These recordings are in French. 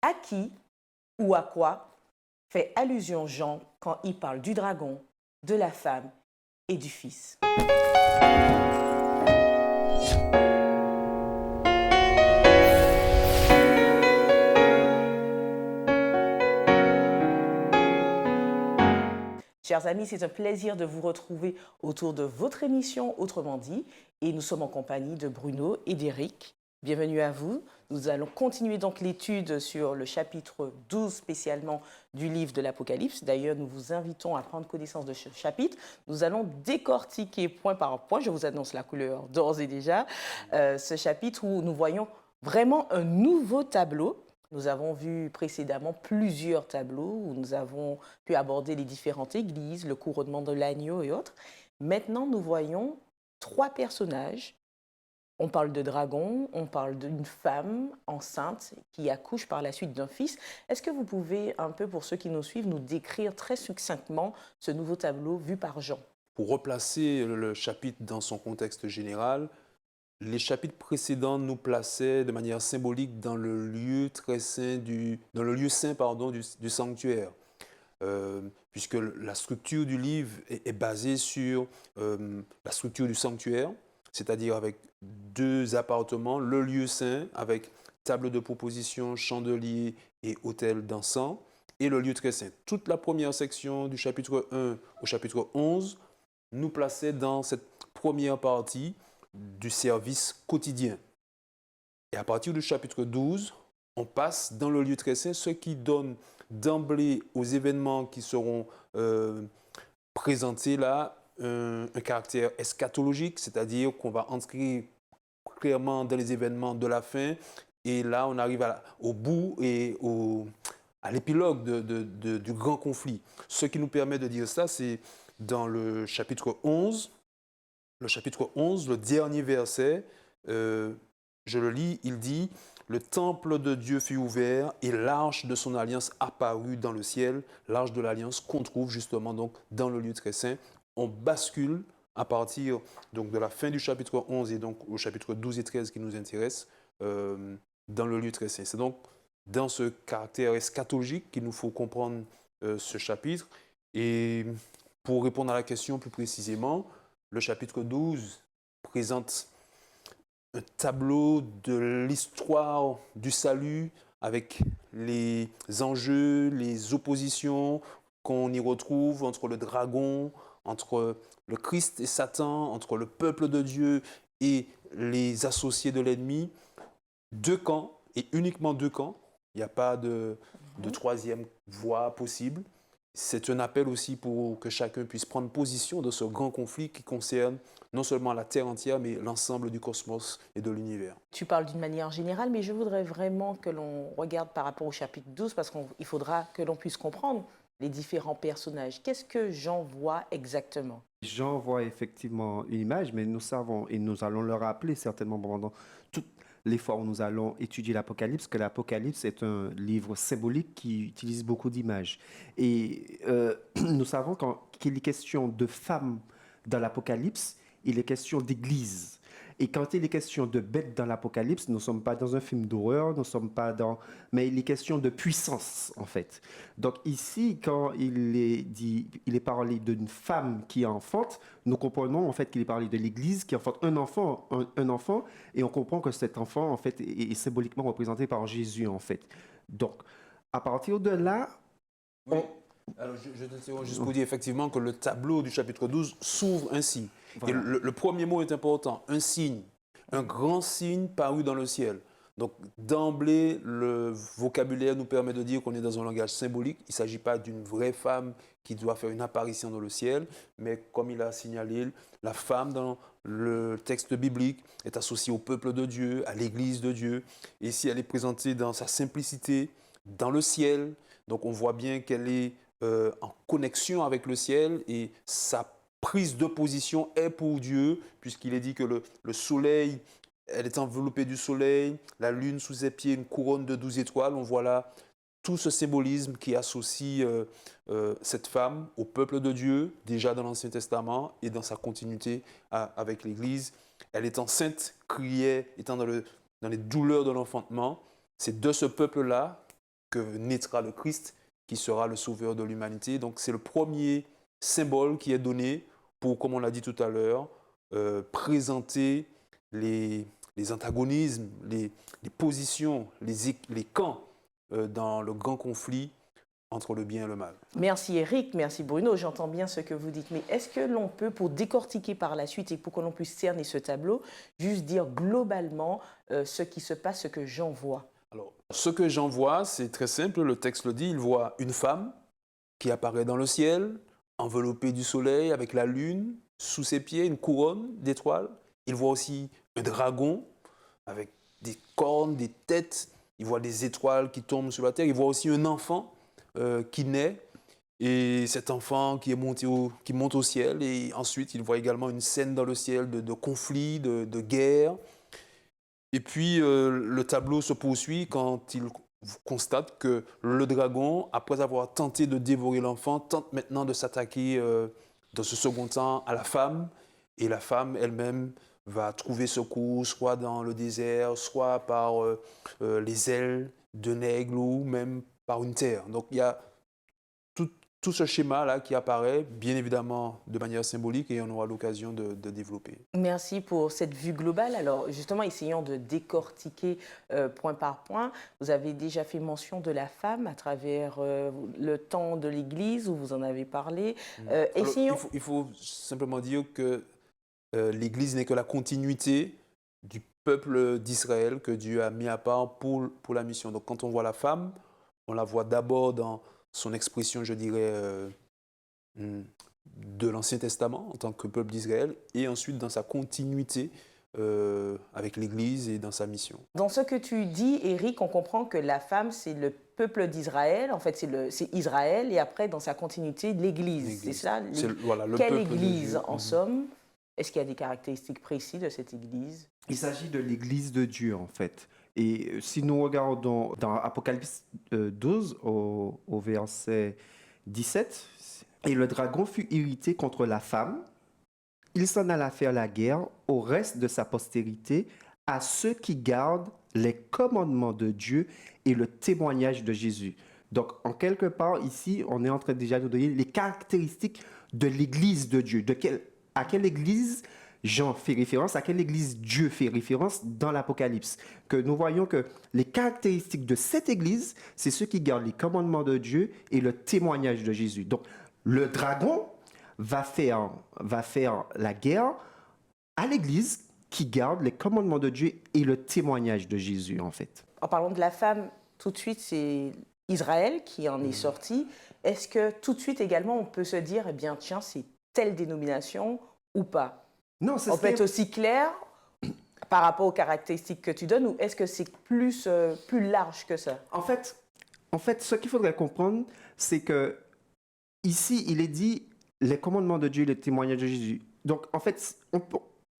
À qui ou à quoi fait allusion Jean quand il parle du dragon, de la femme et du fils? Chers amis, c'est un plaisir de vous retrouver autour de votre émission Autrement dit, et nous sommes en compagnie de Bruno et d'Éric. Bienvenue à vous. Nous allons continuer donc l'étude sur le chapitre 12 spécialement du livre de l'Apocalypse. D'ailleurs, nous vous invitons à prendre connaissance de ce chapitre. Nous allons décortiquer point par point, je vous annonce la couleur d'ores et déjà, ce chapitre où nous voyons vraiment un nouveau tableau. Nous avons vu précédemment plusieurs tableaux où nous avons pu aborder les différentes églises, le couronnement de l'agneau et autres. Maintenant, nous voyons trois personnages. On parle de dragon, on parle d'une femme enceinte qui accouche par la suite d'un fils. Est-ce que vous pouvez, un peu pour ceux qui nous suivent, nous décrire très succinctement ce nouveau tableau vu par Jean? Pour replacer le chapitre dans son contexte général, les chapitres précédents nous plaçaient de manière symbolique dans le lieu très saint dans le lieu saint pardon, du sanctuaire. Puisque la structure du livre est basée sur la structure du sanctuaire, c'est-à-dire avec deux appartements, le lieu saint avec table de proposition, chandelier et autel d'encens, et le lieu très saint. Toute la première section du chapitre 1 au chapitre 11 nous plaçait dans cette première partie du service quotidien. Et à partir du chapitre 12, on passe dans le lieu très saint, ce qui donne d'emblée aux événements qui seront présentés là un caractère eschatologique, c'est-à-dire qu'on va entrer clairement dans les événements de la fin. Et là, on arrive au bout et à l'épilogue du grand conflit. Ce qui nous permet de dire ça, c'est dans le chapitre 11. Le chapitre 11, le dernier verset, je le lis, il dit « Le temple de Dieu fut ouvert et l'arche de son alliance apparut dans le ciel. » L'arche de l'alliance qu'on trouve justement donc dans le lieu très saint. On bascule à partir donc, de la fin du chapitre 11 et donc au chapitre 12 et 13 qui nous intéressent dans le lieu très saint. C'est donc dans ce caractère eschatologique qu'il nous faut comprendre ce chapitre. Et pour répondre à la question plus précisément, le chapitre 12 présente un tableau de l'histoire du salut avec les enjeux, les oppositions qu'on y retrouve entre le dragon, entre le Christ et Satan, entre le peuple de Dieu et les associés de l'ennemi. Deux camps, et uniquement deux camps. Il n'y a pas de troisième voie possible. C'est un appel aussi pour que chacun puisse prendre position dans ce grand conflit qui concerne non seulement la Terre entière, mais l'ensemble du cosmos et de l'univers. Tu parles d'une manière générale, mais je voudrais vraiment que l'on regarde par rapport au chapitre 12, parce qu'il faudra que l'on puisse comprendre les différents personnages. Qu'est-ce que Jean voit exactement? Jean voit effectivement une image, mais nous savons, et nous allons le rappeler certainement pendant tout l'effort où nous allons étudier l'Apocalypse, que l'Apocalypse est un livre symbolique qui utilise beaucoup d'images. Et nous savons qu'il est question de femmes dans l'Apocalypse, il est question d'église. Et quand il est question de bêtes dans l'Apocalypse, nous ne sommes pas dans un film d'horreur, nous ne sommes pas dans... Mais il est question de puissance, en fait. Donc ici, quand il est parlé d'une femme qui enfante, nous comprenons en fait qu'il est parlé de l'Église qui enfante un enfant, et on comprend que cet enfant, en fait, est symboliquement représenté par Jésus, en fait. Donc, à partir de là, oui. Alors, je t'interromps juste pour dire effectivement que le tableau du chapitre 12 s'ouvre ainsi. Voilà. Et le premier mot est important, un signe, un grand signe paru dans le ciel. Donc, d'emblée, le vocabulaire nous permet de dire qu'on est dans un langage symbolique. Il ne s'agit pas d'une vraie femme qui doit faire une apparition dans le ciel, mais comme il a signalé, la femme dans le texte biblique est associée au peuple de Dieu, à l'Église de Dieu. Et ici, elle est présentée dans sa simplicité, dans le ciel. Donc, on voit bien qu'elle est en connexion avec le ciel et sa prise de position est pour Dieu, puisqu'il est dit que le soleil, elle est enveloppée du soleil, la lune sous ses pieds, une couronne de 12 étoiles. On voit là tout ce symbolisme qui associe cette femme au peuple de Dieu, déjà dans l'Ancien Testament et dans sa continuité avec l'Église. Elle est enceinte, criait, étant dans les douleurs de l'enfantement. C'est de ce peuple-là que naîtra le Christ, qui sera le sauveur de l'humanité. Donc c'est le premier symbole qui est donné pour, comme on l'a dit tout à l'heure, présenter les antagonismes, les positions, les camps dans le grand conflit entre le bien et le mal. Merci Eric, merci Bruno, j'entends bien ce que vous dites, mais est-ce que l'on peut, pour décortiquer par la suite et pour que l'on puisse cerner ce tableau, juste dire globalement ce qui se passe, ce que Jean voit? Alors, ce que Jean voit, c'est très simple, le texte le dit, il voit une femme qui apparaît dans le ciel, enveloppée du soleil, avec la lune, sous ses pieds, une couronne d'étoiles. Il voit aussi un dragon avec des cornes, des têtes. Il voit des étoiles qui tombent sur la terre. Il voit aussi un enfant qui naît. Et cet enfant qui monte au ciel. Et ensuite, il voit également une scène dans le ciel de conflit, de guerre. Et puis, le tableau se poursuit quand il constate que le dragon, après avoir tenté de dévorer l'enfant, tente maintenant de s'attaquer dans ce second temps à la femme. Et la femme elle-même va trouver secours, soit dans le désert, soit par les ailes d'un aigle ou même par une terre. Donc il y a tout ce schéma-là qui apparaît, bien évidemment de manière symbolique, et on aura l'occasion de développer. Merci pour cette vue globale. Alors justement, essayons de décortiquer point par point. Vous avez déjà fait mention de la femme à travers le temps de l'Église, où vous en avez parlé. Alors, il faut simplement dire que l'Église n'est que la continuité du peuple d'Israël que Dieu a mis à part pour la mission. Donc quand on voit la femme, on la voit d'abord dans son expression, je dirais, de l'Ancien Testament en tant que peuple d'Israël, et ensuite dans sa continuité avec l'Église et dans sa mission. Dans ce que tu dis, Éric, on comprend que la femme, c'est le peuple d'Israël, en fait c'est Israël, et après, dans sa continuité, l'Église. C'est ça? Voilà, Quelle Église, en somme? Est-ce qu'il y a des caractéristiques précises de cette Église? Il s'agit de l'Église de Dieu, en fait. Et si nous regardons dans Apocalypse 12, au verset 17, « Et le dragon fut irrité contre la femme, il s'en alla faire la guerre au reste de sa postérité, à ceux qui gardent les commandements de Dieu et le témoignage de Jésus. » Donc, en quelque part, ici, on est en train déjà de donner les caractéristiques de l'Église de Dieu. À quelle Église Jean fait référence, à quelle Église Dieu fait référence dans l'Apocalypse. Que nous voyons que les caractéristiques de cette Église, c'est ceux qui gardent les commandements de Dieu et le témoignage de Jésus. Donc, le dragon va faire la guerre à l'Église qui garde les commandements de Dieu et le témoignage de Jésus, en fait. En parlant de la femme, tout de suite, c'est Israël qui en est sorti. Est-ce que tout de suite également, on peut se dire, eh bien, tiens, c'est telle dénomination ou pas? Non, on peut être aussi clair par rapport aux caractéristiques que tu donnes, ou est-ce que c'est plus large que ça? En fait, ce qu'il faudrait comprendre, c'est que ici, il est dit les commandements de Dieu et le témoignage de Jésus. Donc, en fait, on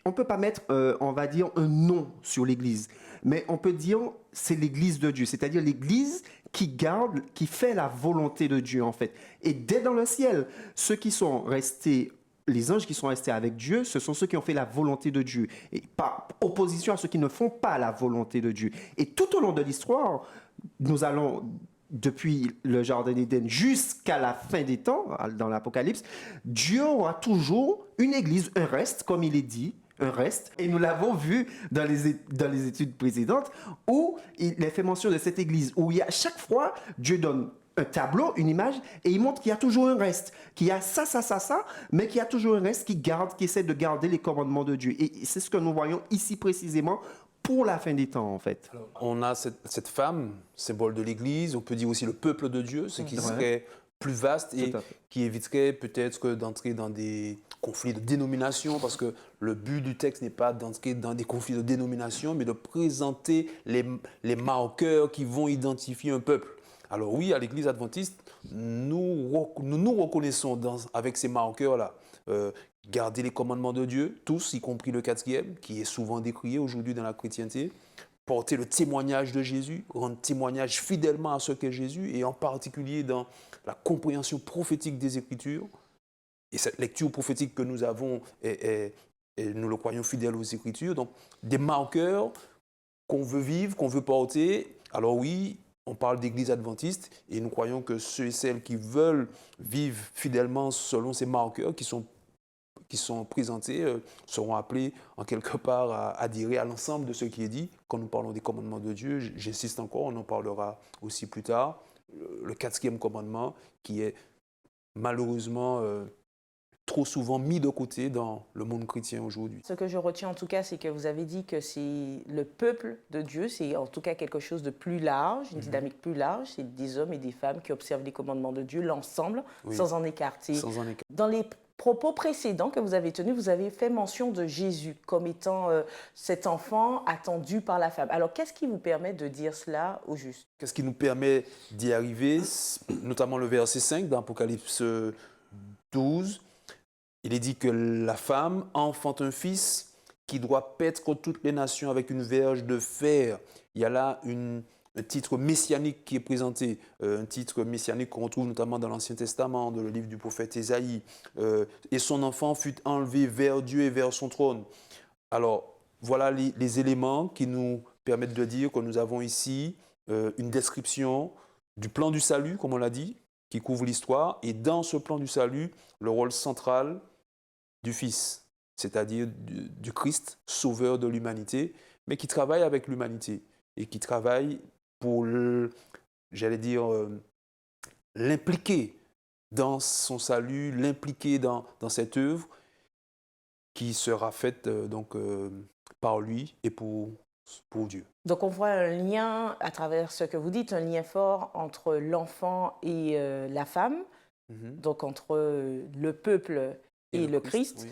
ne peut pas mettre, on va dire, un nom sur l'Église, mais on peut dire c'est l'Église de Dieu, c'est-à-dire l'Église qui garde, qui fait la volonté de Dieu, en fait. Et dès dans le ciel, ceux qui sont restés, les anges qui sont restés avec Dieu, ce sont ceux qui ont fait la volonté de Dieu, et par opposition à ceux qui ne font pas la volonté de Dieu. Et tout au long de l'histoire, nous allons, depuis le Jardin d'Éden jusqu'à la fin des temps, dans l'Apocalypse, Dieu aura toujours une église, un reste, comme il est dit, un reste. Et nous l'avons vu dans les études précédentes, où il est fait mention de cette église, où il y a, chaque fois, Dieu donne un tableau, une image, et il montre qu'il y a toujours un reste, qu'il y a ça, mais qu'il y a toujours un reste qui essaie de garder les commandements de Dieu. Et c'est ce que nous voyons ici précisément pour la fin des temps, en fait. Alors, on a cette femme, symbole de l'Église, on peut dire aussi le peuple de Dieu, ce qui serait plus vaste et qui éviterait peut-être d'entrer dans des conflits de dénomination, parce que le but du texte n'est pas d'entrer dans des conflits de dénomination, mais de présenter les marqueurs qui vont identifier un peuple. Alors oui, à l'Église adventiste, nous reconnaissons avec ces marqueurs-là. Garder les commandements de Dieu, tous, y compris le 4e, qui est souvent décrié aujourd'hui dans la chrétienté, porter le témoignage de Jésus, rendre témoignage fidèlement à ce qu'est Jésus, et en particulier dans la compréhension prophétique des Écritures. Et cette lecture prophétique que nous avons, et nous le croyons fidèle aux Écritures, donc des marqueurs qu'on veut vivre, qu'on veut porter. Alors oui, on parle d'église adventiste et nous croyons que ceux et celles qui veulent vivre fidèlement selon ces marqueurs qui sont présentés seront appelés en quelque part à adhérer à l'ensemble de ce qui est dit. Quand nous parlons des commandements de Dieu, j'insiste encore, on en parlera aussi plus tard, le quatrième commandement qui est malheureusement trop souvent mis de côté dans le monde chrétien aujourd'hui. Ce que je retiens en tout cas, c'est que vous avez dit que c'est le peuple de Dieu, c'est en tout cas quelque chose de plus large, une dynamique plus large, c'est des hommes et des femmes qui observent les commandements de Dieu, l'ensemble, Oui. sans en écarter. Sans en écarter. Dans les propos précédents que vous avez tenus, vous avez fait mention de Jésus comme étant cet enfant attendu par la femme. Alors, qu'est-ce qui vous permet de dire cela au juste? Qu'est-ce qui nous permet d'y arriver? Notamment le verset 5 d'Apocalypse 12. Il est dit que la femme enfante un fils qui doit paître toutes les nations avec une verge de fer. Il y a là un titre messianique qui est présenté, un titre messianique qu'on retrouve notamment dans l'Ancien Testament, dans le livre du prophète Ésaïe. Et son enfant fut enlevé vers Dieu et vers son trône. Alors, voilà les éléments qui nous permettent de dire que nous avons ici une description du plan du salut, comme on l'a dit, qui couvre l'histoire. Et dans ce plan du salut, le rôle central du Fils, c'est-à-dire du Christ, sauveur de l'humanité, mais qui travaille avec l'humanité et qui travaille pour, l'impliquer dans son salut, l'impliquer dans cette œuvre qui sera faite par lui et pour Dieu. Donc, on voit un lien, à travers ce que vous dites, un lien fort entre l'enfant et la femme, donc entre le peuple et le Christ. Oui.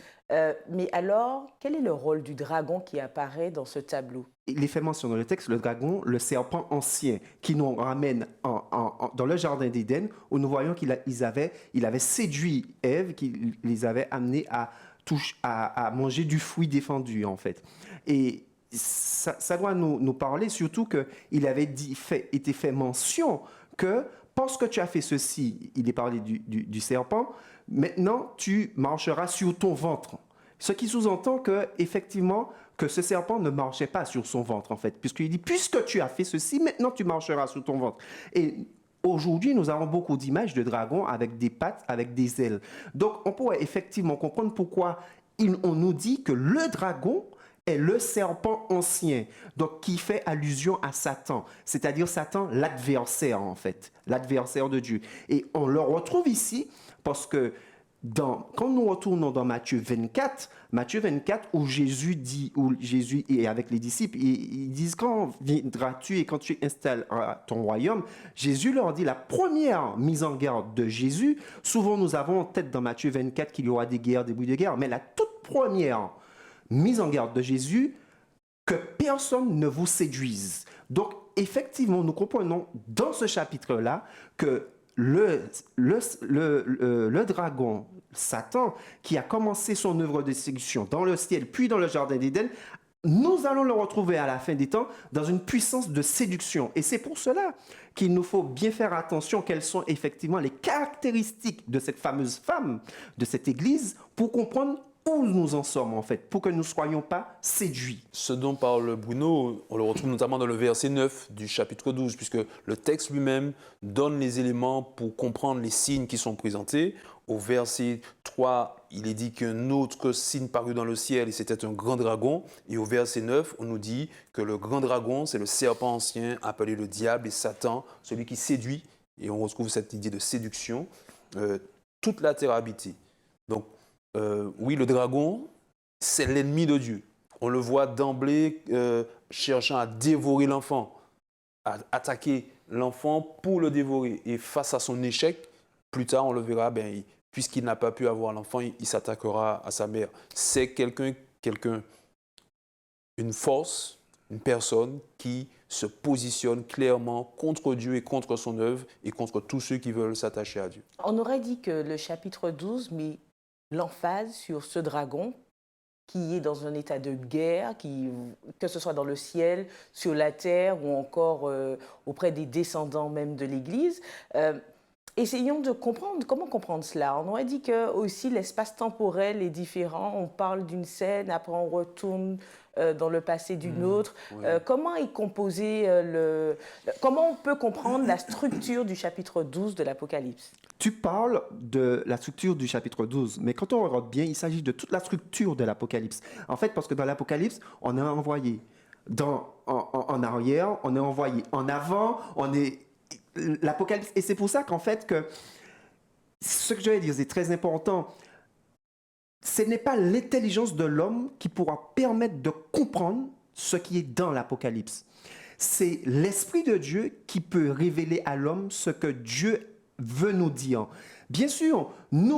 Mais alors, quel est le rôle du dragon qui apparaît dans ce tableau? Il est fait mention dans le texte, le dragon, le serpent ancien, qui nous ramène dans le jardin d'Éden, où nous voyons qu'il avait séduit Ève, qu'il les avait amenés à manger du fruit défendu, en fait. Et ça doit nous parler surtout qu'il avait été fait mention que parce que tu as fait ceci, il est parlé du serpent, maintenant tu marcheras sur ton ventre. Ce qui sous-entend qu'effectivement, que ce serpent ne marchait pas sur son ventre, en fait, puisqu'il dit, puisque tu as fait ceci, maintenant tu marcheras sur ton ventre. Et aujourd'hui, nous avons beaucoup d'images de dragons avec des pattes, avec des ailes. Donc, on pourrait effectivement comprendre pourquoi on nous dit que le dragon est le serpent ancien, donc qui fait allusion à Satan, c'est-à-dire Satan, l'adversaire, en fait, l'adversaire de Dieu. Et on le retrouve ici parce que quand nous retournons dans Matthieu 24, où Jésus est avec les disciples, ils disent, quand viendras-tu et quand tu installeras ton royaume, Jésus leur dit la première mise en garde de Jésus. Souvent, nous avons en tête dans Matthieu 24 qu'il y aura des guerres, des bruits de guerre, mais la toute première mise en garde de Jésus, que personne ne vous séduise. Donc, effectivement, nous comprenons dans ce chapitre-là que le dragon, Satan, qui a commencé son œuvre de séduction dans le ciel, puis dans le jardin d'Éden, nous allons le retrouver à la fin des temps dans une puissance de séduction. Et c'est pour cela qu'il nous faut bien faire attention quelles sont effectivement les caractéristiques de cette fameuse femme, de cette église, pour comprendre où nous en sommes en fait, pour que nous ne soyons pas séduits. Ce dont parle Bruno, on le retrouve notamment dans le verset 9 du chapitre 12, puisque le texte lui-même donne les éléments pour comprendre les signes qui sont présentés. Au verset 3, il est dit qu'un autre signe parut dans le ciel et c'était un grand dragon. Et au verset 9, on nous dit que le grand dragon, c'est le serpent ancien appelé le diable et Satan, celui qui séduit. Et on retrouve cette idée de séduction, toute la terre habitée. Donc, oui, le dragon, c'est l'ennemi de Dieu. On le voit d'emblée cherchant à dévorer l'enfant, à attaquer l'enfant pour le dévorer. Et face à son échec, plus tard, on le verra, puisqu'il n'a pas pu avoir l'enfant, il s'attaquera à sa mère. C'est une force, une personne qui se positionne clairement contre Dieu et contre son œuvre et contre tous ceux qui veulent s'attacher à Dieu. On aurait dit que le chapitre 12 met l'emphase sur ce dragon qui est dans un état de guerre, que ce soit dans le ciel, sur la terre ou encore auprès des descendants même de l'Église. Essayons de comprendre, comment comprendre cela? On aurait dit que aussi l'espace temporel est différent. On parle d'une scène, après on retourne dans le passé d'une autre. Oui. Comment est composé comment on peut comprendre la structure du chapitre 12 de l'Apocalypse? Tu parles de la structure du chapitre 12, mais quand on regarde bien, il s'agit de toute la structure de l'Apocalypse. En fait, parce que dans l'Apocalypse, on est envoyé en arrière, on est envoyé en avant, on est l'Apocalypse. Et c'est pour ça qu'en fait, que ce que je vais dire, c'est très important. Ce n'est pas l'intelligence de l'homme qui pourra permettre de comprendre ce qui est dans l'Apocalypse. C'est l'Esprit de Dieu qui peut révéler à l'homme ce que Dieu veut nous dire. Bien sûr,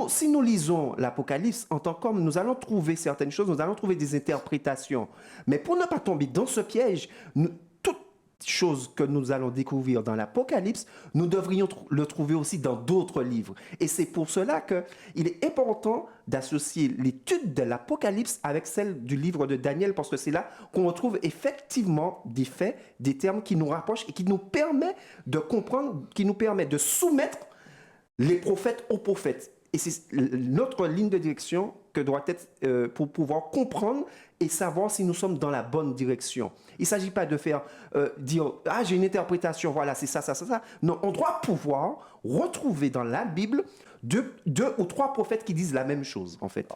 si nous lisons l'Apocalypse en tant qu'homme, nous allons trouver certaines choses, nous allons trouver des interprétations. Mais pour ne pas tomber dans ce piège, toute chose que nous allons découvrir dans l'Apocalypse, nous devrions le trouver aussi dans d'autres livres. Et c'est pour cela qu'il est important d'associer l'étude de l'Apocalypse avec celle du livre de Daniel, parce que c'est là qu'on retrouve effectivement des faits, des termes qui nous rapprochent et qui nous permettent de comprendre, qui nous permettent de soumettre les prophètes aux prophètes. Et c'est notre ligne de direction que doit être pour pouvoir comprendre et savoir si nous sommes dans la bonne direction. Il ne s'agit pas de faire dire « Ah, j'ai une interprétation, voilà, c'est ça, ça, ça, ça ». Non, on doit pouvoir retrouver dans la Bible deux ou trois prophètes qui disent la même chose, en fait.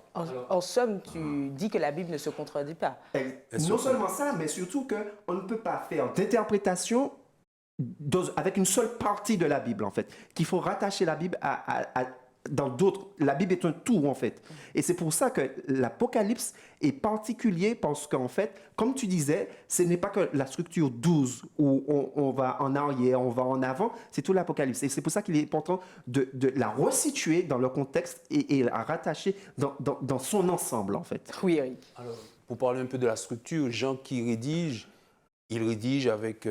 En somme, tu dis que la Bible ne se contredit pas. Non seulement ça, mais surtout qu'on ne peut pas faire d'interprétation avec une seule partie de la Bible, en fait. Qu'il faut rattacher la Bible dans d'autres. La Bible est un tout, en fait. Et c'est pour ça que l'Apocalypse est particulier, parce qu'en fait, comme tu disais, ce n'est pas que la structure 12 où on va en arrière, on va en avant, c'est tout l'Apocalypse. Et c'est pour ça qu'il est important de la resituer dans le contexte et la rattacher dans son ensemble, en fait. Oui, oui. Alors, pour parler un peu de la structure, Jean qui rédige, il rédige avec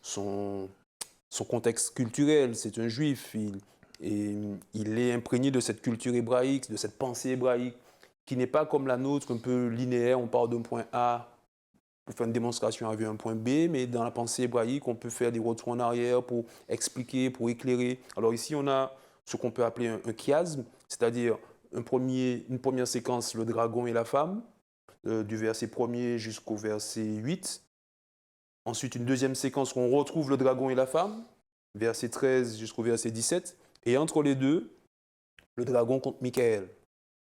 son contexte culturel. C'est un juif. Il est imprégné de cette culture hébraïque, de cette pensée hébraïque, qui n'est pas comme la nôtre, un peu linéaire. On part d'un point A pour faire une démonstration avec un point B, mais dans la pensée hébraïque, on peut faire des retours en arrière pour expliquer, pour éclairer. Alors ici, on a ce qu'on peut appeler un chiasme, c'est-à-dire une première séquence, le dragon et la femme, du verset 1er jusqu'au verset 8. Ensuite, une deuxième séquence où on retrouve le dragon et la femme, verset 13 jusqu'au verset 17. Et entre les deux, le dragon contre Michael.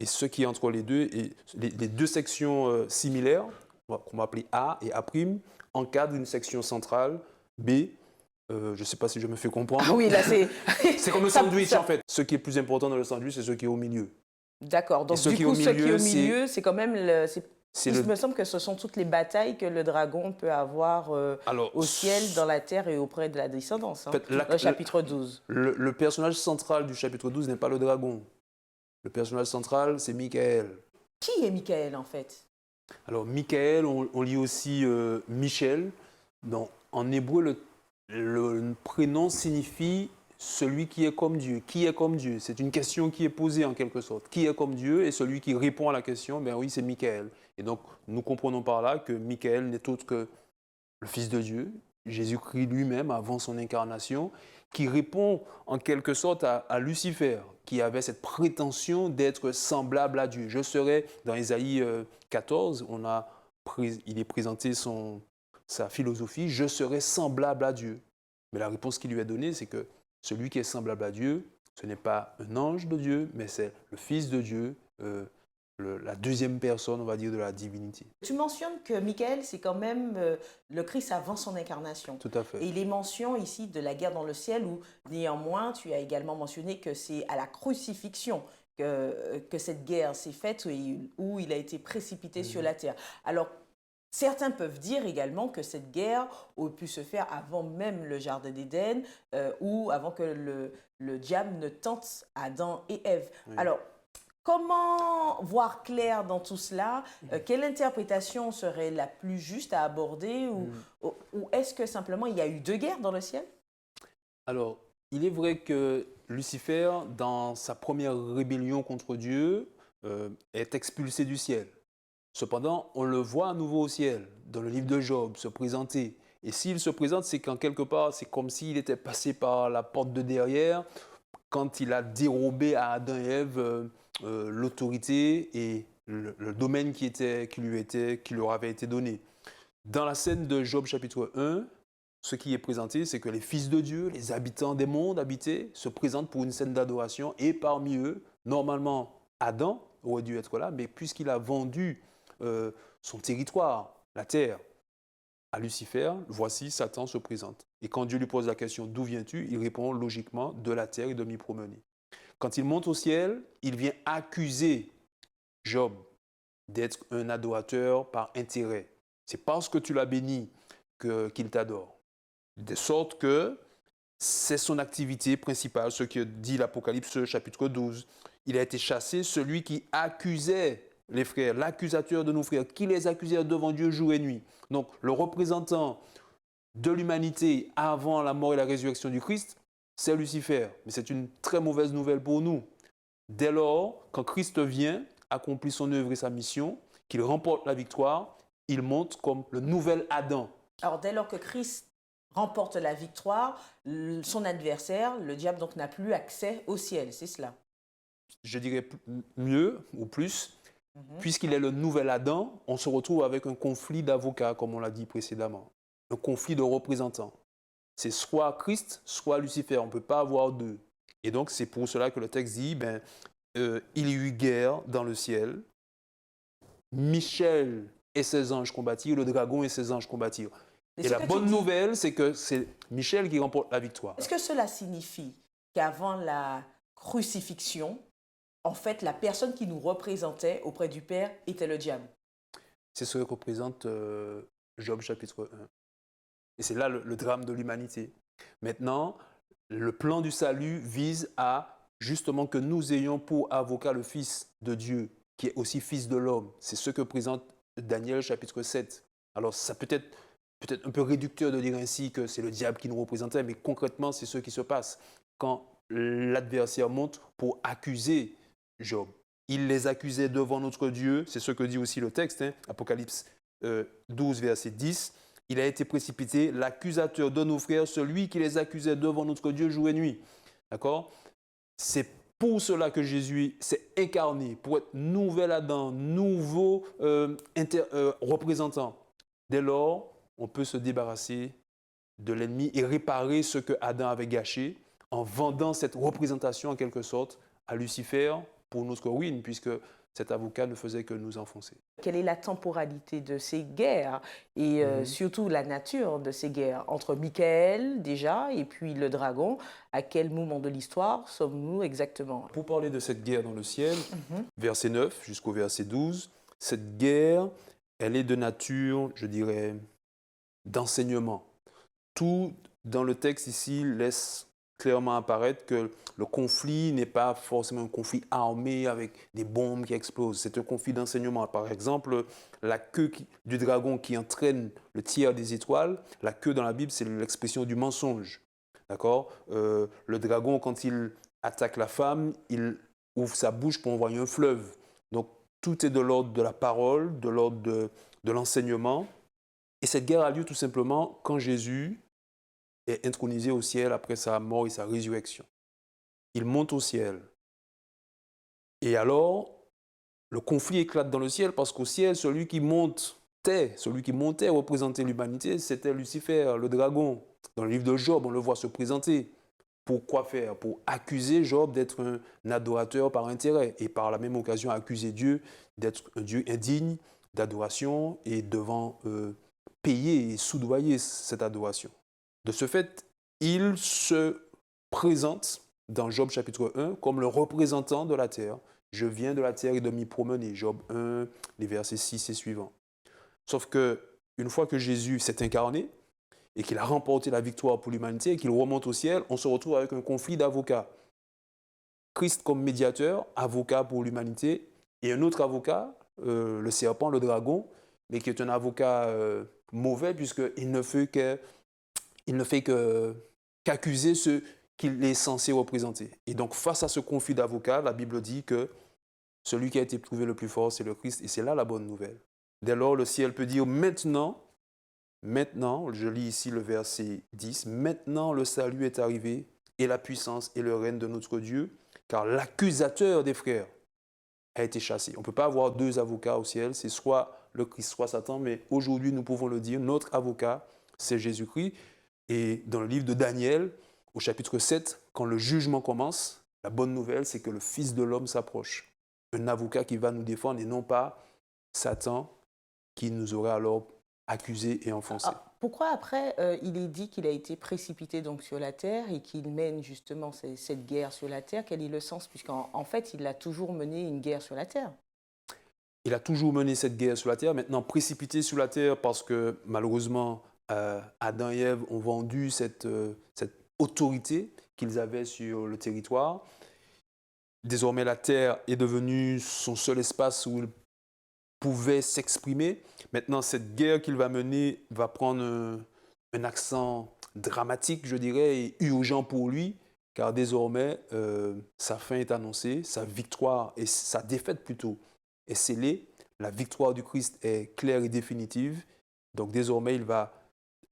Et ce qui est entre les deux, et les deux sections similaires, qu'on va appeler A et A', encadrent une section centrale, B. Je ne sais pas si je me fais comprendre. Ah oui, là c'est... C'est comme le sandwich en fait. Ce qui est plus important dans le sandwich, c'est ce qui est au milieu. D'accord, donc du coup, ce qui est au milieu, c'est quand même... Il me semble que ce sont toutes les batailles que le dragon peut avoir au ciel, dans la terre et auprès de la descendance, hein, dans le chapitre 12. Le personnage central du chapitre 12 n'est pas le dragon. Le personnage central, c'est Michael. Qui est Michael, en fait? Alors, Michael, on lit aussi Michel. En hébreu, le prénom signifie celui qui est comme Dieu. Qui est comme Dieu? C'est une question qui est posée en quelque sorte. Qui est comme Dieu? Et celui qui répond à la question, ben oui, c'est Michael. Et donc, nous comprenons par là que Michael n'est autre que le Fils de Dieu, Jésus-Christ lui-même, avant son incarnation, qui répond en quelque sorte à Lucifer, qui avait cette prétention d'être semblable à Dieu. Je serai, dans Ésaïe 14, il est présenté sa philosophie, je serai semblable à Dieu. Mais la réponse qui lui est donnée, c'est que celui qui est semblable à Dieu, ce n'est pas un ange de Dieu, mais c'est le Fils de Dieu, la deuxième personne, on va dire, de la divinité. Tu mentionnes que Michael, c'est quand même le Christ avant son incarnation. Tout à fait. Et il est mention ici de la guerre dans le ciel, où néanmoins, tu as également mentionné que c'est à la crucifixion que cette guerre s'est faite, où il a été précipité sur la terre. Alors, certains peuvent dire également que cette guerre aurait pu se faire avant même le Jardin d'Éden, ou avant que le diable ne tente Adam et Ève. Oui. Alors, comment voir clair dans tout cela? Quelle interprétation serait la plus juste à aborder? Ou est-ce que simplement il y a eu deux guerres dans le ciel? Alors, il est vrai que Lucifer, dans sa première rébellion contre Dieu, est expulsé du ciel. Cependant, on le voit à nouveau au ciel, dans le livre de Job, se présenter. Et s'il se présente, c'est qu'en quelque part, c'est comme s'il était passé par la porte de derrière, quand il a dérobé à Adam et Ève l'autorité et le domaine qui leur avait été donné. Dans la scène de Job chapitre 1, ce qui est présenté, c'est que les fils de Dieu, les habitants des mondes habités, se présentent pour une scène d'adoration et parmi eux, normalement, Adam aurait dû être là, mais puisqu'il a vendu son territoire, la terre, à Lucifer, voici Satan se présente. Et quand Dieu lui pose la question « D'où viens-tu ?», il répond logiquement « De la terre et de m'y promener ». Quand il monte au ciel, il vient accuser Job d'être un adorateur par intérêt. C'est parce que tu l'as béni qu'il t'adore. De sorte que c'est son activité principale, ce que dit l'Apocalypse chapitre 12. Il a été chassé, celui qui accusait les frères, l'accusateur de nos frères, qui les accusait devant Dieu jour et nuit. Donc le représentant de l'humanité avant la mort et la résurrection du Christ, c'est Lucifer. Mais c'est une très mauvaise nouvelle pour nous. Dès lors, quand Christ vient, accomplit son œuvre et sa mission, qu'il remporte la victoire, il monte comme le nouvel Adam. Alors, dès lors que Christ remporte la victoire, son adversaire, le diable, donc n'a plus accès au ciel, c'est cela? Je dirais mieux ou plus, puisqu'il est le nouvel Adam, on se retrouve avec un conflit d'avocats, comme on l'a dit précédemment, un conflit de représentants. C'est soit Christ, soit Lucifer, on ne peut pas avoir deux. Et donc, c'est pour cela que le texte dit, il y eut guerre dans le ciel, Michel et ses anges combattirent, le dragon et ses anges combattirent. Et la bonne nouvelle, c'est que c'est Michel qui remporte la victoire. Est-ce que cela signifie qu'avant la crucifixion, en fait, la personne qui nous représentait auprès du Père était le diable? C'est ce que représente Job chapitre 1. Et c'est là le drame de l'humanité. Maintenant, le plan du salut vise à justement que nous ayons pour avocat le Fils de Dieu, qui est aussi Fils de l'homme. C'est ce que présente Daniel chapitre 7. Alors, ça peut être un peu réducteur de dire ainsi que c'est le diable qui nous représentait, mais concrètement, c'est ce qui se passe quand l'adversaire monte pour accuser Job. Il les accusait devant notre Dieu, c'est ce que dit aussi le texte, Apocalypse 12, verset 10. Il a été précipité, l'accusateur de nos frères, celui qui les accusait devant notre Dieu jour et nuit. D'accord? C'est pour cela que Jésus s'est incarné, pour être nouvel Adam, nouveau représentant. Dès lors, on peut se débarrasser de l'ennemi et réparer ce que Adam avait gâché en vendant cette représentation en quelque sorte à Lucifer pour notre ruine, puisque cet avocat ne faisait que nous enfoncer. Quelle est la temporalité de ces guerres et surtout la nature de ces guerres entre Michael déjà et puis le dragon? À quel moment de l'histoire sommes-nous exactement? Pour parler de cette guerre dans le ciel, verset 9 jusqu'au verset 12, cette guerre, elle est de nature, je dirais, d'enseignement. Tout dans le texte ici laisse clairement apparaître que le conflit n'est pas forcément un conflit armé avec des bombes qui explosent. C'est un conflit d'enseignement. Par exemple, la queue du dragon qui entraîne le tiers des étoiles, la queue dans la Bible, c'est l'expression du mensonge. D'accord? Le dragon, quand il attaque la femme, il ouvre sa bouche pour envoyer un fleuve. Donc, tout est de l'ordre de la parole, de l'ordre de l'enseignement. Et cette guerre a lieu tout simplement quand Jésus est intronisé au ciel après sa mort et sa résurrection. Il monte au ciel. Et alors, le conflit éclate dans le ciel parce qu'au ciel, celui qui montait représenter l'humanité, c'était Lucifer, le dragon. Dans le livre de Job, on le voit se présenter. Pour quoi faire? Pour accuser Job d'être un adorateur par intérêt et par la même occasion accuser Dieu d'être un Dieu indigne d'adoration et devant payer et soudoyer cette adoration. De ce fait, il se présente dans Job chapitre 1 comme le représentant de la terre. Je viens de la terre et de m'y promener. Job 1, les versets 6 et suivants. Sauf que une fois que Jésus s'est incarné et qu'il a remporté la victoire pour l'humanité et qu'il remonte au ciel, on se retrouve avec un conflit d'avocats. Christ comme médiateur, avocat pour l'humanité, et un autre avocat, le serpent, le dragon, mais qui est un avocat mauvais puisqu'il ne fait qu'accuser ceux qu'il est censé représenter. Et donc, face à ce conflit d'avocats, la Bible dit que celui qui a été trouvé le plus fort, c'est le Christ, et c'est là la bonne nouvelle. Dès lors, le ciel peut dire maintenant, je lis ici le verset 10, maintenant le salut est arrivé et la puissance et le règne de notre Dieu, car l'accusateur des frères a été chassé. On ne peut pas avoir deux avocats au ciel, c'est soit le Christ, soit Satan, mais aujourd'hui, nous pouvons le dire, notre avocat, c'est Jésus-Christ. Et dans le livre de Daniel, au chapitre 7, quand le jugement commence, la bonne nouvelle, c'est que le Fils de l'homme s'approche. Un avocat qui va nous défendre et non pas Satan qui nous aurait alors accusés et enfoncés. Pourquoi après, il est dit qu'il a été précipité donc sur la terre et qu'il mène justement cette guerre sur la terre? Quel est le sens? Puisqu'en fait, il a toujours mené une guerre sur la terre. Il a toujours mené cette guerre sur la terre, maintenant précipité sur la terre parce que malheureusement, Adam et Ève ont vendu cette autorité qu'ils avaient sur le territoire. Désormais, la terre est devenue son seul espace où il pouvait s'exprimer. Maintenant, cette guerre qu'il va mener va prendre un accent dramatique, je dirais, et urgent pour lui, car désormais, sa fin est annoncée, sa victoire, et sa défaite plutôt, est scellée. La victoire du Christ est claire et définitive. Donc désormais, il va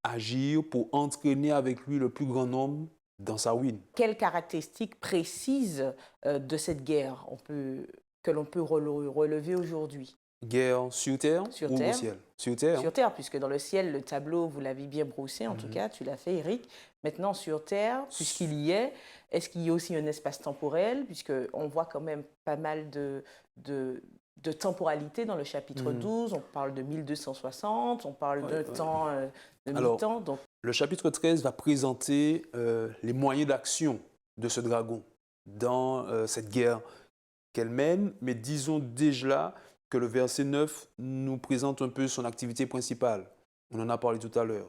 agir pour entraîner avec lui le plus grand nombre dans sa ruine. Quelles caractéristiques précises de cette guerre que l'on peut relever aujourd'hui? Guerre sur terre Sur ou terre. au ciel? Sur terre. Sur terre, puisque dans le ciel, le tableau, vous l'avez bien brossé, en tout cas, tu l'as fait, Eric. Maintenant, sur terre, puisqu'il y est-ce qu'il y a aussi un espace temporel? Puisqu'on voit quand même pas mal de temporalité dans le chapitre 12. On parle de 1260, on parle de temps, de mi-temps. Donc... Le chapitre 13 va présenter les moyens d'action de ce dragon dans cette guerre qu'elle mène. Mais disons déjà là que le verset 9 nous présente un peu son activité principale. On en a parlé tout à l'heure.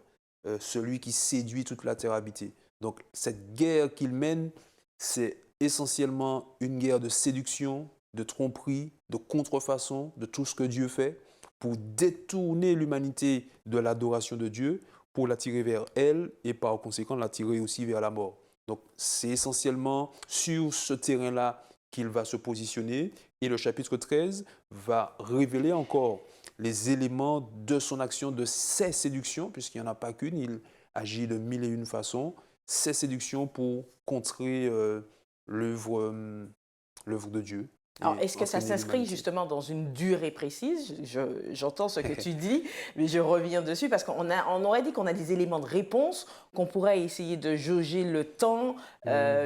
Celui qui séduit toute la terre habitée. Donc cette guerre qu'il mène, c'est essentiellement une guerre de séduction, de tromperie, de contrefaçon, de tout ce que Dieu fait pour détourner l'humanité de l'adoration de Dieu, pour l'attirer vers elle et par conséquent l'attirer aussi vers la mort. Donc c'est essentiellement sur ce terrain-là qu'il va se positionner et le chapitre 13 va révéler encore les éléments de son action, de ses séductions, puisqu'il n'y en a pas qu'une, il agit de mille et une façons, ses séductions pour contrer l'œuvre de Dieu. Alors, est-ce que ça s'inscrit justement dans une durée précise? J'entends ce que tu dis, mais je reviens dessus parce qu'on aurait dit qu'on a des éléments de réponse, qu'on pourrait essayer de jauger le temps,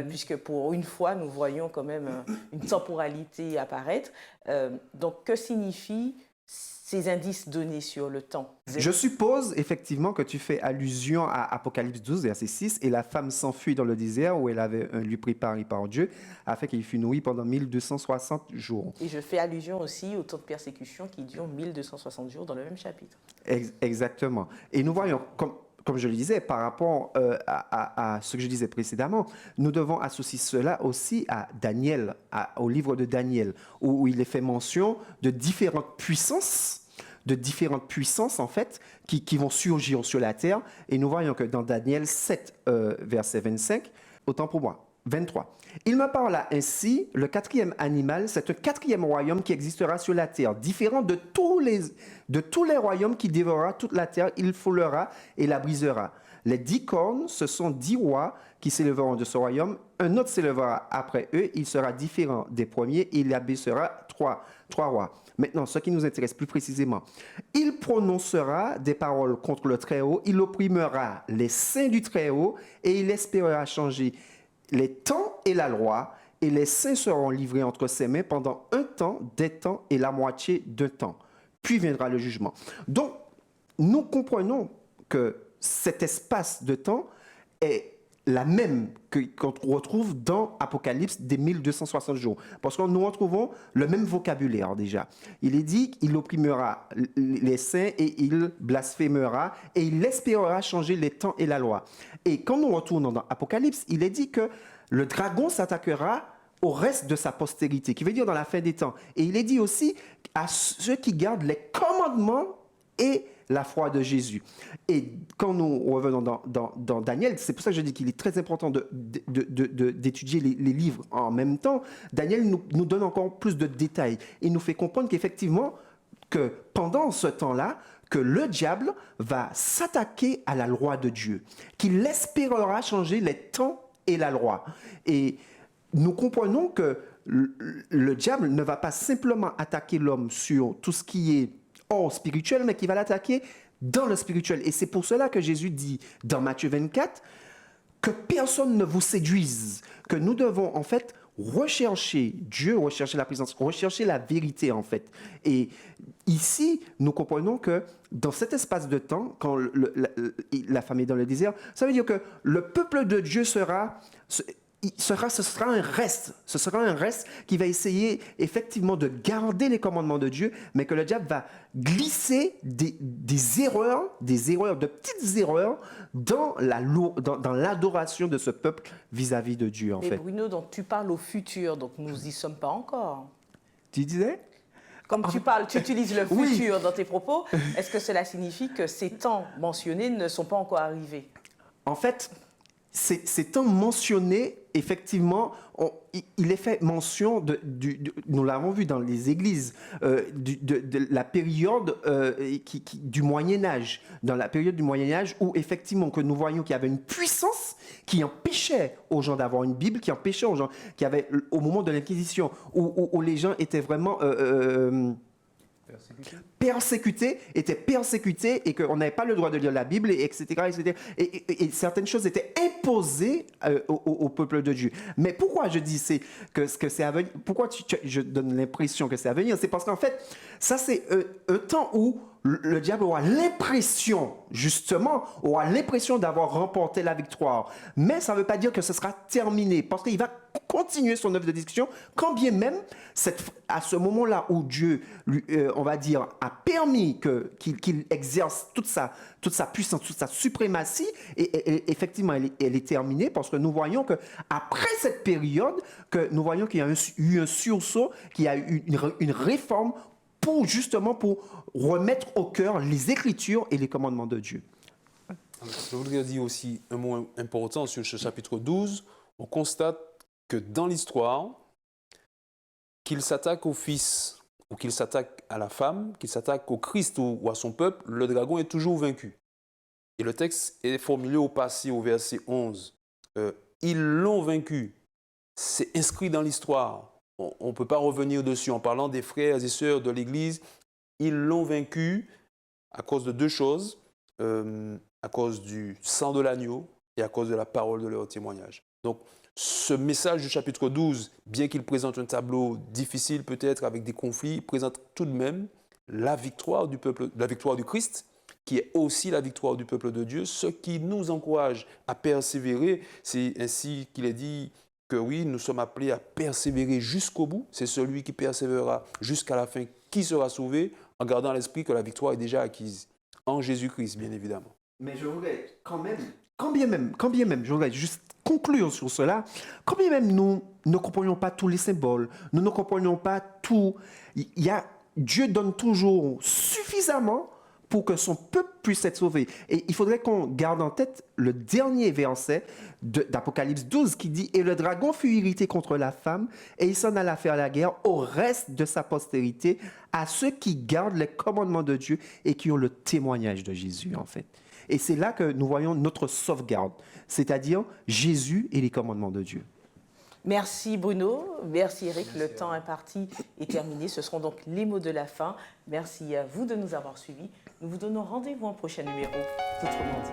puisque pour une fois, nous voyons quand même une temporalité apparaître. Donc, que signifient ces indices donnés sur le temps? Je suppose effectivement que tu fais allusion à Apocalypse 12, verset 6, et la femme s'enfuit dans le désert où elle avait un lieu préparé par Dieu, afin qu'il fût nourri pendant 1260 jours. Et je fais allusion aussi au temps de persécution qui dure 1260 jours dans le même chapitre. Exactement. Et nous voyons, comme je le disais, par rapport à ce que je disais précédemment, nous devons associer cela aussi à Daniel, au livre de Daniel, où il est fait mention de différentes puissances en fait, qui vont surgir sur la terre. Et nous voyons que dans Daniel 7, verset 25, autant pour moi, 23. Il me parla ainsi, le quatrième animal, c'est un quatrième royaume qui existera sur la terre, différent de tous les royaumes qui dévorera toute la terre, il foulera et la brisera. Les 10 cornes, ce sont 10 rois qui s'élèveront de ce royaume. Un autre s'élèvera après eux, il sera différent des premiers, et il abaissera trois rois. Maintenant, ce qui nous intéresse plus précisément, il prononcera des paroles contre le Très-Haut, il opprimera les saints du Très-Haut, et il espérera changer les temps et la loi, et les saints seront livrés entre ses mains pendant un temps, des temps et la moitié d'un temps. Puis viendra le jugement. Donc, nous comprenons que cet espace de temps est la même qu'on retrouve dans Apocalypse des 1260 jours. Parce que nous retrouvons le même vocabulaire déjà. Il est dit qu'il opprimera les saints et il blasphémera et il espérera changer les temps et la loi. Et quand nous retournons dans Apocalypse, il est dit que le dragon s'attaquera au reste de sa postérité, qui veut dire dans la fin des temps. Et il est dit aussi à ceux qui gardent les commandements et la foi de Jésus. Et quand nous revenons dans Daniel, c'est pour ça que je dis qu'il est très important d'étudier les livres en même temps. Daniel nous donne encore plus de détails. Il nous fait comprendre qu'effectivement, que pendant ce temps-là, que le diable va s'attaquer à la loi de Dieu, qu'il espérera changer les temps et la loi. Et nous comprenons que le diable ne va pas simplement attaquer l'homme sur tout ce qui est hors spirituel, mais qu'il va l'attaquer dans le spirituel. Et c'est pour cela que Jésus dit dans Matthieu 24 que personne ne vous séduise, que nous devons en fait rechercher Dieu, rechercher la présence, rechercher la vérité en fait. Et ici, nous comprenons que dans cet espace de temps, quand la femme est dans le désert, ça veut dire que le peuple de Dieu ce sera un reste. Ce sera un reste qui va essayer effectivement de garder les commandements de Dieu, mais que le diable va glisser des erreurs, de petites erreurs dans l'adoration de ce peuple vis-à-vis de Dieu, en Mais fait. Bruno, donc tu parles au futur, donc nous n'y sommes pas encore. Tu disais? Comme tu parles, tu utilises le Oui. futur dans tes propos, est-ce que cela signifie que ces temps mentionnés ne sont pas encore arrivés? En fait, ces temps mentionnés, effectivement, il est fait mention, nous l'avons vu dans les églises, de la période du Moyen-Âge. Dans la période du Moyen-Âge où, effectivement, que nous voyons qu'il y avait une puissance qui empêchait aux gens d'avoir une Bible, qui empêchait aux gens, qui avait, au moment de l'Inquisition, où les gens étaient vraiment... étaient persécutés et qu'on n'avait pas le droit de lire la Bible, etc. etc. Et certaines choses étaient imposées au peuple de Dieu. Mais pourquoi je dis que c'est à venir? Pourquoi je donne l'impression que c'est à venir? C'est parce qu'en fait, ça c'est un temps où le diable aura l'impression, justement, d'avoir remporté la victoire. Mais ça ne veut pas dire que ce sera terminé, parce qu'il va continuer son œuvre de destruction, quand bien même, à ce moment-là où Dieu, on va dire, a permis qu'il exerce toute sa puissance, toute sa suprématie, et effectivement, elle est terminée, parce que nous voyons qu'après cette période, nous voyons qu'il y a eu un sursaut, qu'il y a eu une réforme pour remettre au cœur les Écritures et les commandements de Dieu. Je voudrais dire aussi un mot important sur ce chapitre 12. On constate que dans l'histoire, qu'il s'attaque au Fils ou qu'il s'attaque à la femme, qu'il s'attaque au Christ ou à son peuple, le dragon est toujours vaincu. Et le texte est formulé au passé, au verset 11. Ils l'ont vaincu. C'est inscrit dans l'histoire. On ne peut pas revenir dessus en parlant des frères et sœurs de l'Église. Ils l'ont vaincu à cause de deux choses, à cause du sang de l'agneau et à cause de la parole de leur témoignage. Donc, ce message du chapitre 12, bien qu'il présente un tableau difficile peut-être avec des conflits, il présente tout de même la victoire du peuple, la victoire du Christ, qui est aussi la victoire du peuple de Dieu, ce qui nous encourage à persévérer. C'est ainsi qu'il est dit que oui, nous sommes appelés à persévérer jusqu'au bout. C'est celui qui persévérera jusqu'à la fin qui sera sauvé, en gardant à l'esprit que la victoire est déjà acquise en Jésus-Christ, bien évidemment. Mais je voudrais quand bien même, je voudrais juste conclure sur cela, quand bien même nous ne comprenions pas tous les symboles, nous ne comprenions pas tout, Dieu donne toujours suffisamment pour que son peuple puisse être sauvé. Et il faudrait qu'on garde en tête le dernier verset d'Apocalypse 12 qui dit « Et le dragon fut irrité contre la femme, et il s'en alla faire la guerre au reste de sa postérité, à ceux qui gardent les commandements de Dieu et qui ont le témoignage de Jésus, en fait. » Et c'est là que nous voyons notre sauvegarde, c'est-à-dire Jésus et les commandements de Dieu. Merci Bruno, merci Eric, le temps imparti est terminé. Ce seront donc les mots de la fin. Merci à vous de nous avoir suivis. Nous vous donnons rendez-vous en prochain numéro d'Autrement dit.